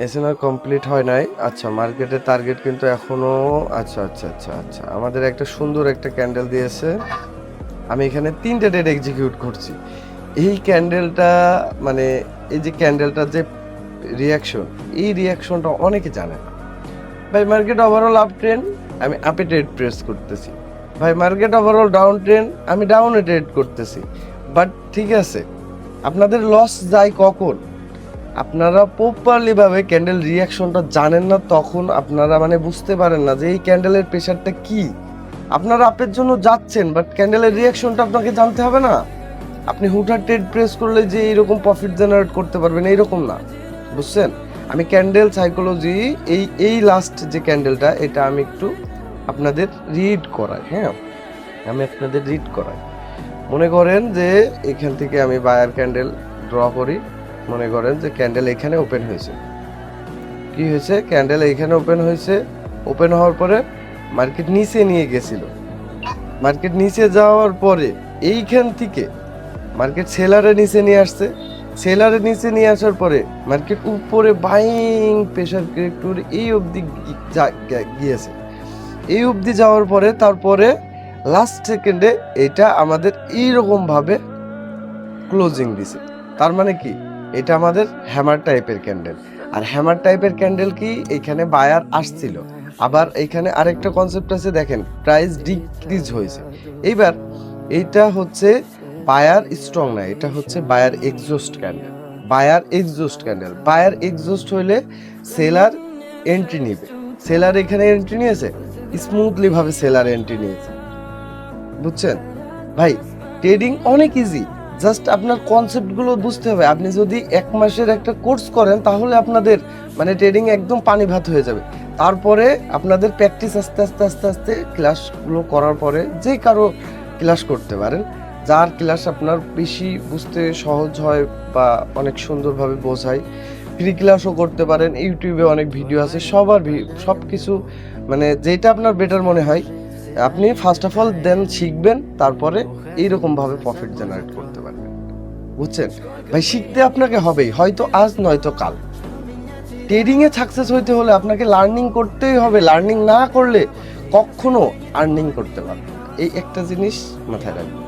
SNR complete হয় নাই। আচ্ছা, মার্কেটের টার্গেট কিন্তু এখনো। আচ্ছা, আমাদের একটা সুন্দর একটা ক্যান্ডেল দিয়েছে। আমি এখানে 3টে ডেট এক্সিকিউট করছি। এই ক্যান্ডেলটা মানে এই যে ক্যান্ডেলটার যে রিয়াকশন, এই রিয়াকশনটা অনেকে জানে না। ভাই মার্কেট ওভারঅল আপ ট্রেন্ড, আমি আপে ট্রেড প্রেস করতেছি। ভাই মার্কেট ওভারঅল ডাউন ট্রেন্ড, আমি ডাউনে ট্রেড করতেছি। বাট ঠিক আছে, আপনাদের লস যায় কখন? আপনারা প্রপারলি ভাবে ক্যান্ডেল রিয়াকশনটা জানেন না, তখন আপনারা মানে বুঝতে পারেন না যে এই ক্যান্ডেলের প্রেশারটা কি। আপনারা আপের জন্য যাচ্ছেন, বাট ক্যান্ডেলের রিয়াকশনটা আপনাকে জানতে হবে না। আপনি হুটহাট ট্রেড প্রেস করলে যে এইরকম প্রফিট জেনারেট করতে পারবেন এইরকম না, বুঝছেন? আমি ক্যান্ডেল সাইকোলজি এই লাস্ট যে ক্যান্ডেলটা, এটা আমি একটু আপনাদের রিড করাই। হ্যাঁ, আমি আপনাদের রিড করাই। মনে করেন যে এখান থেকে আমি বায়ার ক্যান্ডেল ড্র করি। মনে করেন যে ক্যান্ডেল এখানে ওপেন হয়েছে। কি হয়েছে? ক্যান্ডেল এখানে ওপেন হয়েছে। ওপেন হওয়ার পরে মার্কেট নিচে নিয়ে গেছিল। মার্কেট নিচে যাওয়ার পরে এইখান থেকে মার্কেট সেলারে নিচে নিয়ে আসছে। সেলারে নিচে নিয়ে আসার পরে মার্কেট উপরে বাইং প্রেশার ক্রিয়েট করে এই অবধি গিয়েছে। এই অবধি যাওয়ার পরে তারপরে লাস্ট সেকেন্ডে এটা আমাদের এইরকম ভাবে ক্লোজিং দিছে। তার মানে কি? এটা আমাদের হ্যামার টাইপের ক্যান্ডেল। আর হ্যামার টাইপের ক্যান্ডেল কি, এখানে বায়ার আসছিল। আবার এখানে আরেকটা কনসেপ্ট আছে, দেখেন প্রাইস ডিক্রিজ হয়েছে। এইবার এইটা হচ্ছে বায়ার স্ট্রং না, এটা হচ্ছে buyer exhaust candle. Buyer exhaust candle, buyer exhaust হইলে সেলার এন্ট্রি নিবে। সেলার এখানে এন্ট্রি নিয়েছে, স্মুথলি ভাবে সেলার এন্ট্রি নিয়েছে। বুঝছেন ভাই? ট্রেডিং অনেক ইজি, জাস্ট আপনার কনসেপ্টগুলো বুঝতে হবে। আপনি যদি 1 মাসের একটা কোর্স করেন তাহলে আপনাদের মানে ট্রেডিং একদম পানি ভাত হয়ে যাবে। তারপরে আপনাদের প্র্যাকটিস আস্তে আস্তে আস্তে আস্তে ক্লাসগুলো করার পরে যে কারো ক্লাস করতে পারেন, যার ক্লাস আপনার বেশি বুঝতে সহজ হয় বা অনেক সুন্দরভাবে বোঝায়। ফ্রি ক্লাসও করতে পারেন, ইউটিউবে অনেক ভিডিও আছে, সব কিছু মানে যেটা আপনার বেটার মনে হয় আপনি ফার্স্ট অফ অল দেন শিখবেন, তারপরে এইরকমভাবে প্রফিট জেনারেট করতে পারবেন। বুঝছেন ভাই? শিখতে আপনাকে হবেই, হয়তো আজ নয়তো কাল। ট্রেডিংয়ে সাকসেস হইতে হলে আপনাকে লার্নিং করতেই হবে। লার্নিং না করলে কখনো আর্নিং করতে পারবেন না। এই একটা জিনিস মাথায় রাখবেন।